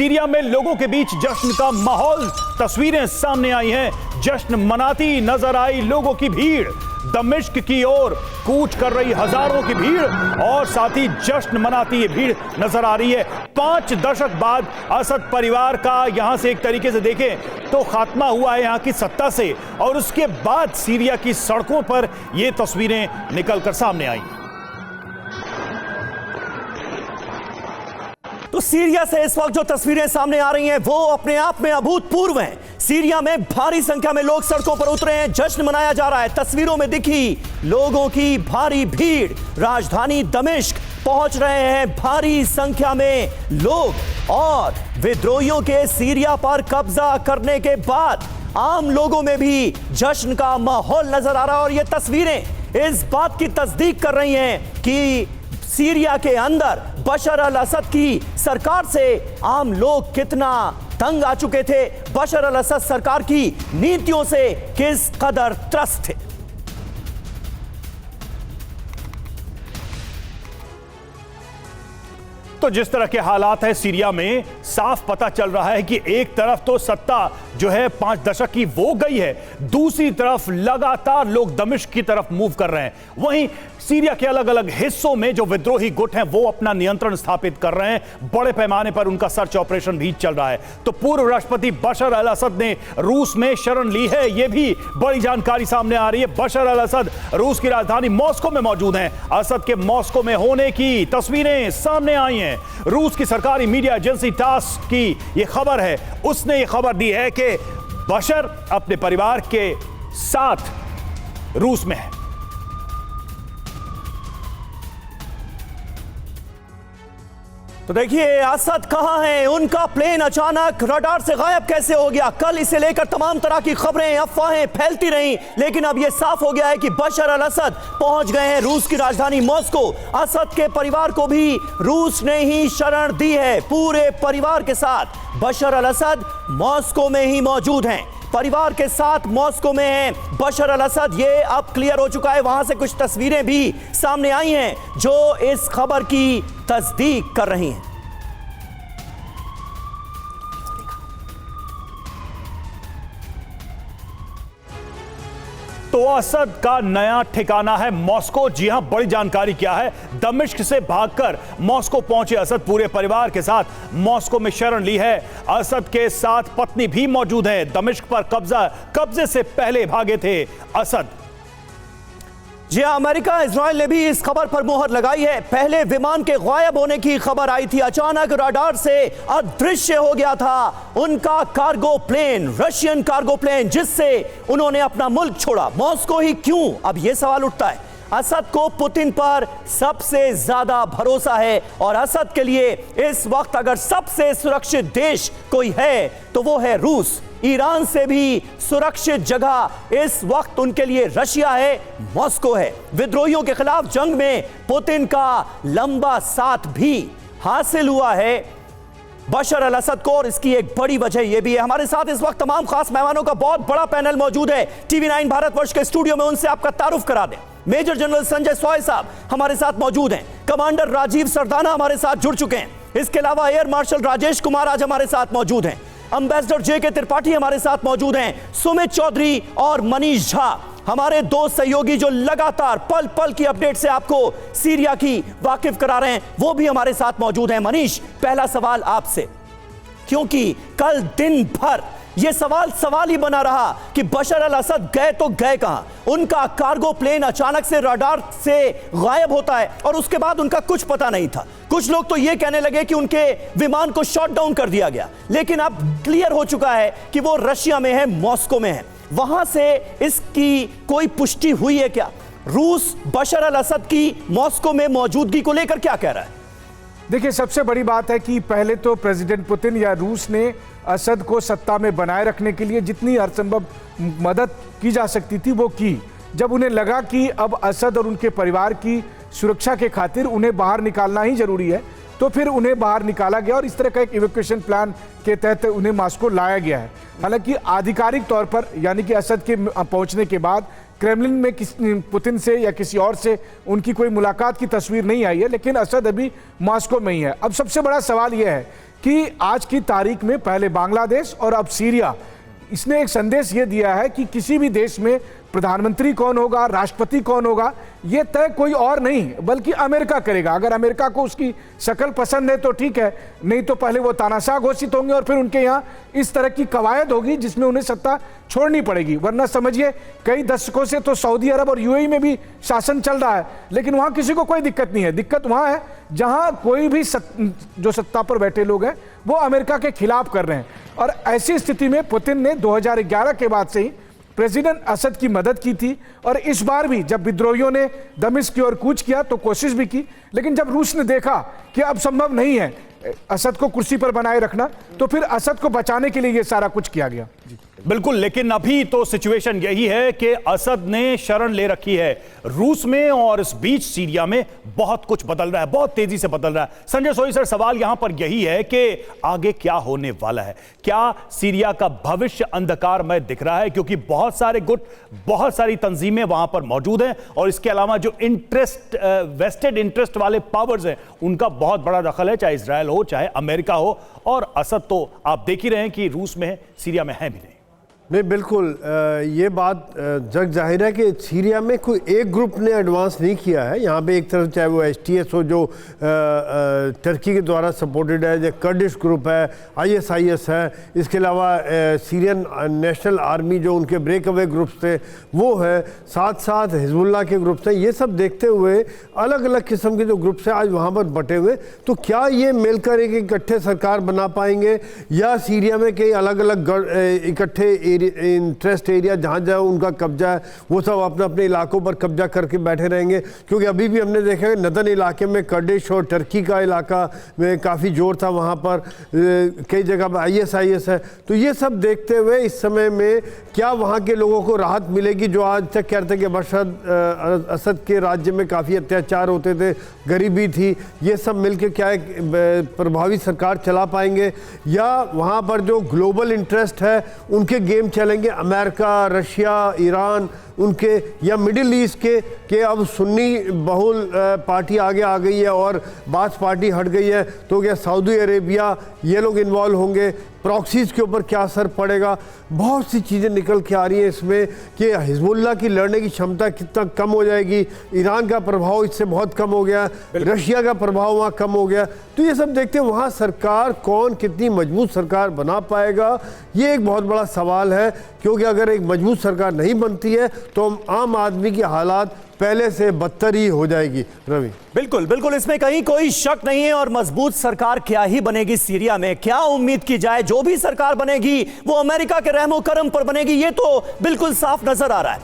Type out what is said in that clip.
Syria में लोगों के बीच जश्न का माहौल, तस्वीरें सामने आई हैं। जश्न मनाती नजर आई लोगों की भीड़, दमिश्क की ओर कूच कर रही हजारों की भीड़ और साथ ही जश्न मनाती ये भीड़ नजर आ रही है। 5 दशक बाद असद परिवार का यहां से एक तरीके से देखें तो खात्मा हुआ है यहां की सत्ता से, और उसके बाद सीरिया की सड़कों पर ये तस्वीरें निकलकर सामने आई। तो सीरिया से इस वक्त जो तस्वीरें सामने आ रही हैं वो अपने आप में अभूतपूर्व हैं। सीरिया में भारी संख्या में लोग सड़कों पर उतरे हैं, जश्न मनाया जा रहा है। तस्वीरों में दिखी लोगों की भारी भीड़, राजधानी दमिश्क पहुंच रहे हैं भारी संख्या में लोग। और विद्रोहियों के सीरिया पर कब्जा करने के बाद आम लोगों में भी जश्न का माहौल नजर आ रहा है। और ये तस्वीरें इस बात की तस्दीक कर रही हैं कि सीरिया के अंदर बशर अल असद की सरकार से आम लोग कितना तंग आ चुके थे, बशर अल असद सरकार की नीतियों से किस कदर त्रस्त थे। तो जिस तरह के हालात है सीरिया में, साफ पता चल रहा है कि एक तरफ तो सत्ता जो है 5 दशक की वो गई है, दूसरी तरफ लगातार लोग दमिश्क की तरफ मूव कर रहे हैं। वहीं सीरिया के अलग अलग हिस्सों में जो विद्रोही गुट हैं वो अपना नियंत्रण स्थापित कर रहे हैं। बड़े पैमाने पर उनका सर्च ऑपरेशन भी चल रहा है। तो पूर्व राष्ट्रपति बशर अल असद ने रूस में शरण ली है, यह भी बड़ी जानकारी सामने आ रही है। बशर अल असद रूस की राजधानी मॉस्को में मौजूद हैं। असद के मॉस्को में होने की तस्वीरें सामने आई हैं। रूस की सरकारी मीडिया एजेंसी टास की यह खबर है, उसने यह खबर दी है कि बशर अपने परिवार के साथ रूस में है। तो देखिए असद कहां हैं, उनका प्लेन अचानक रडार से गायब कैसे हो गया। कल इसे लेकर तमाम तरह की खबरें, अफवाहें फैलती रहीं, लेकिन अब यह साफ हो गया है कि बशर अल असद पहुंच गए हैं रूस की राजधानी मॉस्को। असद के परिवार को भी रूस ने ही शरण दी है। पूरे परिवार के साथ बशर अल असद मॉस्को में ही मौजूद हैं, परिवार के साथ मॉस्को में हैं बशर अल असद। ये अब क्लियर हो चुका है। वहां से कुछ तस्वीरें भी सामने आई हैं जो इस खबर की तस्दीक कर रही हैं। तो असद का नया ठिकाना है मॉस्को। जी हां, बड़ी जानकारी क्या है, दमिश्क से भागकर मॉस्को पहुंचे असद, पूरे परिवार के साथ मॉस्को में शरण ली है। असद के साथ पत्नी भी मौजूद है। दमिश्क पर कब्जे से पहले भागे थे असद। जी हां, अमेरिका इजराइल ने भी इस खबर पर मोहर लगाई है। पहले विमान के गायब होने की खबर आई थी, अचानक रडार से अदृश्य हो गया था उनका cargo plane, Russian cargo plane, जिससे उन्होंने अपना मुल्क छोड़ा। मॉस्को ही क्यों, अब यह सवाल उठता है। असद को पुतिन पर सबसे ज्यादा भरोसा है और असद के लिए इस वक्त अगर सबसे सुरक्षित देश कोई है तो वो है रूस। ईरान से भी सुरक्षित जगह इस वक्त उनके लिए रशिया है, मॉस्को है। विद्रोहियों के खिलाफ जंग में पुतिन का लंबा साथ भी हासिल हुआ है बशर अल असद को, और इसकी एक बड़ी वजह यह भी है। हमारे साथ इस वक्त तमाम खास मेहमानों का बहुत बड़ा पैनल मौजूद है TV9 भारतवर्ष के स्टूडियो में। उनसे आपका तारुफ करा दें। मेजर जनरल संजय सॉय साहब हमारे साथ मौजूद हैं, कमांडर राजीव सरदाना हमारे साथ जुड़ चुके हैं, इसके अलावा एयर मार्शल राजेश कुमार आज हमारे साथ मौजूद हैं, एम्बेसडर JK त्रिपाठी हमारे साथ मौजूद हैं, सुमित चौधरी और मनीष झा हमारे दो सहयोगी जो लगातार पल पल की अपडेट से आपको सीरिया की वाकिफ करा रहे हैं, वो भी हमारे साथ मौजूद हैं। मनीष, पहला सवाल आपसे, क्योंकि कल दिन भर यह सवाल ही बना रहा कि बशर अल असद गए तो गए कहां। उनका कार्गो प्लेन अचानक से रडार से गायब होता है और उसके बाद उनका कुछ पता नहीं था। कुछ लोग तो यह कहने लगे कि उनके विमान को शॉट डाउन कर दिया गया, लेकिन अब क्लियर हो चुका है कि वो रशिया में है, मॉस्को में है। वहां से इसकी कोई पुष्टि हुई है क्या? रूस बशर अल असद की मॉस्को में मौजूदगी को लेकर क्या कह रहा है? देखिए, सबसे बड़ी बात है कि पहले तो प्रेसिडेंट पुतिन या रूस ने असद को सत्ता में बनाए रखने के लिए जितनी हरसंभव मदद की जा सकती थी वो की। जब उन्हें लगा कि अब असद और उनके परिवार की सुरक्षा के खातिर उन्हें बाहर निकालना ही जरूरी है, तो फिर उन्हें बाहर निकाला गया और इस तरह का एक इवैक्यूएशन प्लान के तहत उन्हें मॉस्को लाया गया है। हालांकि आधिकारिक तौर पर, यानी कि असद के पहुंचने के बाद क्रेमलिन में पुतिन से या किसी और से उनकी कोई मुलाकात की तस्वीर नहीं आई है, लेकिन असद अभी मॉस्को में ही है। अब सबसे बड़ा सवाल यह है कि आज की तारीख में पहले बांग्लादेश और अब सीरिया, इसने एक संदेश ये दिया है कि किसी भी देश में प्रधानमंत्री कौन होगा, राष्ट्रपति कौन होगा, ये तय कोई और नहीं बल्कि अमेरिका करेगा। अगर अमेरिका को उसकी शक्ल पसंद है तो ठीक है, नहीं तो पहले वो तानाशाह घोषित होंगे और फिर उनके यहाँ इस तरह की कवायद होगी जिसमें उन्हें सत्ता छोड़नी पड़ेगी। वरना समझिए कई दशकों से तो सऊदी अरब और यूएई में भी शासन चल रहा है, लेकिन वहाँ किसी को कोई दिक्कत नहीं है। दिक्कत वहाँ है जहाँ कोई भी जो सत्ता पर बैठे लोग हैं वो अमेरिका के खिलाफ कर रहे हैं। और ऐसी स्थिति में पुतिन ने 2011 के बाद से ही प्रेसिडेंट असद की मदद की थी, और इस बार भी जब विद्रोहियों ने दमिश्क की ओर कूच किया तो कोशिश भी की, लेकिन जब रूस ने देखा कि अब संभव नहीं है असद को कुर्सी पर बनाए रखना, तो फिर असद को बचाने के लिए ये सारा कुछ किया गया। बिल्कुल, लेकिन अभी तो सिचुएशन यही है कि असद ने शरण ले रखी है रूस में, और इस बीच सीरिया में बहुत कुछ बदल रहा है, बहुत तेजी से बदल रहा है। संजय सोई सर, सवाल यहां पर यही है कि आगे क्या होने वाला है? क्या सीरिया का भविष्य अंधकारमय दिख रहा है? क्योंकि बहुत सारे गुट, बहुत सारी तंजीमें वहां पर मौजूद हैं, और इसके अलावा जो वेस्टेड इंटरेस्ट वाले पावर्स हैं उनका बहुत बड़ा दखल है, चाहे इजरायल हो चाहे अमेरिका हो, और असद तो आप देख ही रहे हैं कि रूस में है, सीरिया में है भी नहीं। नहीं, बिल्कुल ये बात जग जाहिर है कि सीरिया में कोई एक ग्रुप ने एडवांस नहीं किया है। यहाँ पे एक तरफ चाहे वो HTS हो जो टर्की के द्वारा सपोर्टेड है, जो कर्डिश ग्रुप है, ISIS है, इसके अलावा सीरियन नेशनल आर्मी जो उनके ब्रेक अवे ग्रुप्स थे वो है, साथ साथ हिजबुल्लाह के ग्रुप्स हैं। ये सब देखते हुए अलग अलग किस्म के जो ग्रुप्स हैं आज वहाँ पर बटे हुए, तो क्या ये मिलकर एक इकट्ठे सरकार बना पाएंगे, या सीरिया में कई अलग अलग इकट्ठे इंटरेस्ट एरिया जहाँ जहाँ उनका कब्जा है वो सब अपने अपने इलाकों पर कब्जा करके बैठे रहेंगे? क्योंकि अभी भी हमने देखा है नदन इलाके में कर्डिश और टर्की का इलाका में काफ़ी जोर था, वहाँ पर कई जगह पर ISIS है। तो ये सब देखते हुए इस समय में क्या वहाँ के लोगों को राहत मिलेगी जो आज तक कहते कि बशर असद के राज्य में काफ़ी अत्याचार होते थे, गरीबी थी, ये सब मिलकर क्या एक प्रभावी सरकार चला पाएंगे, या वहाँ पर जो ग्लोबल इंटरेस्ट है उनके गेम चलेंगे, अमेरिका, रशिया, ईरान उनके, या मिडिल ईस्ट के अब सुन्नी बहुल पार्टी आगे आ गई है और बास पार्टी हट गई है, तो क्या सऊदी अरेबिया ये लोग इन्वॉल्व होंगे? प्रॉक्सीज के ऊपर क्या असर पड़ेगा? बहुत सी चीज़ें निकल के आ रही हैं इसमें कि हिजबुल्लाह की लड़ने की क्षमता कितना कम हो जाएगी, ईरान का प्रभाव इससे बहुत कम हो गया, रशिया का प्रभाव वहाँ कम हो गया। तो ये सब देखते हैं वहाँ सरकार कौन कितनी मजबूत सरकार बना पाएगा, ये एक बहुत बड़ा सवाल है। क्योंकि अगर एक मजबूत सरकार नहीं बनती है तो आम आदमी की हालात पहले से बदतर ही हो जाएगी। रवि, बिल्कुल बिल्कुल, इसमें कहीं कोई शक नहीं है। और मजबूत सरकार क्या ही बनेगी सीरिया में, क्या उम्मीद की जाए? जो भी सरकार बनेगी वो अमेरिका के रहमो करम पर बनेगी, ये तो बिल्कुल साफ नजर आ रहा है।